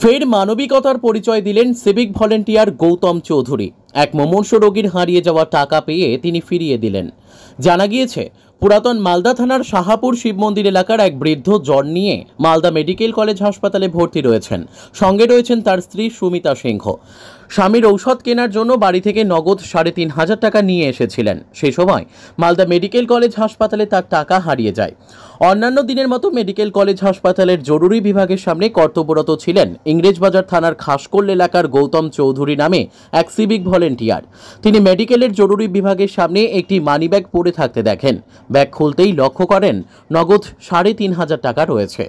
ফের মানবিকতার পরিচয় দিলেন সিভিক ভলেন্টিয়ার গৌতম চৌধুরী। এক মুমূর্ষ রোগীর হারিয়ে যাওয়া টাকা পেয়ে তিনি ফিরিয়ে দিলেন। জানা গিয়েছে, পুরাতন মালদা থানার শাহাপুর শিব মন্দির এলাকার এক বৃদ্ধ জ্বর নিয়ে মালদা মেডিকেল কলেজ হাসপাতালে ভর্তি রয়েছেন। সঙ্গে রয়েছেন তার স্ত্রী সুমিতা সিংহ। স্বামীর ঔষধ কেনার জন্য বাড়ি থেকে নগদ 3,500 টাকা নিয়ে এসেছিলেন। সেই সময় মালদা মেডিকেল কলেজ হাসপাতালে তার টাকা হারিয়ে যায়। অন্যান্য দিনের মতো মেডিকেল কলেজ হাসপাতালের জরুরি বিভাগের সামনে কর্তব্যরত ছিলেন ইংরেজবাজার থানার খাসকোল এলাকার গৌতম চৌধুরী নামে এক সিভিক ভলেন্টিয়ার। তিনি মেডিকেলের জরুরি বিভাগের সামনে একটি মানিব্যাগ পড়ে থাকতে দেখেন। ব্যাগ খুলতেই লক্ষ্য করেন নগদ 3,500 টাকা রয়েছে।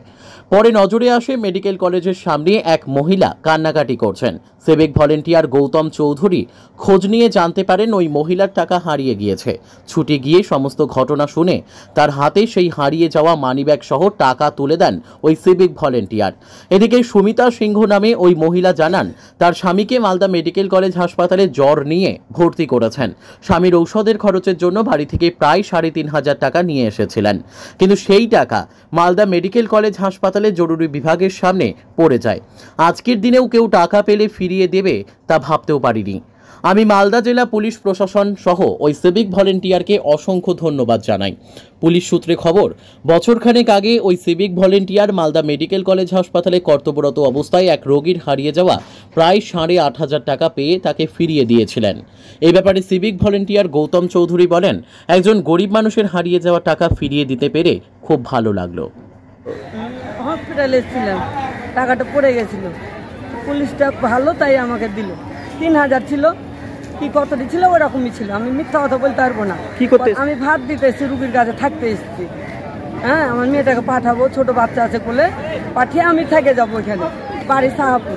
পরে নজরে আসে মেডিকেল কলেজের সামনে এক মহিলা কান্নাকাটি করছেন। সিভিক ভলেন্টিয়ার গৌতম চৌধুরী খোঁজ নিয়ে জানতে পারেন ওই মহিলার টাকা হারিয়ে গিয়েছে। ছুটে গিয়ে সমস্ত ঘটনা শুনে তার হাতে সেই হারিয়ে যাওয়া মানিব্যাগ সহ টাকা তুলে দেন ওই সিভিক ভলেন্টিয়ার। এদিকে সুমিতা সিংহ নামে ওই মহিলা জানান, তার স্বামীকে মালদা মেডিকেল কলেজ হাসপাতালে জ্বর নিয়ে ভর্তি করেছেন। স্বামীর ঔষধের খরচের জন্য বাড়ি থেকে প্রায় 3,500 টাকা নিয়ে এসেছিলেন, কিন্তু সেই টাকা মালদা মেডিকেল কলেজ হাসপাতালে জরুরি বিভাগের সামনে পড়ে যায়। আজকের দিনেও কেউ টাকা পেলে ফিরিয়ে দেবে তা ভাবতেও পারিনি। আমি মালদা জেলা পুলিশ প্রশাসন সহ ওই সিভিক ভলেন্টিয়ারকে অসংখ্য ধন্যবাদ জানাই। পুলিশ সূত্রে খবর, বছরখানেক আগে ওই civic volunteer Malda medical college হাসপাতালে কর্তব্যরত অবস্থায় এক রোগীর হারিয়ে যাওয়া প্রায় 8,500 টাকা পেয়ে তাকে ফিরিয়ে দিয়েছিলেন। এই ব্যাপারে সিভিক ভলেন্টিয়ার গৌতম চৌধুরী বলেন, একজন গরিব মানুষের হারিয়ে যাওয়া টাকা ফিরিয়ে দিতে পেরে খুব ভালো লাগলো। হসপিটালে ছিলাম, টাকাটা পড়ে গেছিল, পুলিশটা ভালো তাই আমাকে দিল। 3,000 ছিল কি কতটি ছিল ওরকমই ছিল। আমি মিথ্যা কথা বলতে পারবো না। কি করতে? আমি ভাত দিতে এসেছি, রুগীর কাছে থাকতে এসেছি। হ্যাঁ, আমার মেয়েটাকে পাঠাবো, ছোট বাচ্চা আছে বলে পাঠিয়ে আমি থেকে যাবো এখানে বাড়ি শাহাপুর।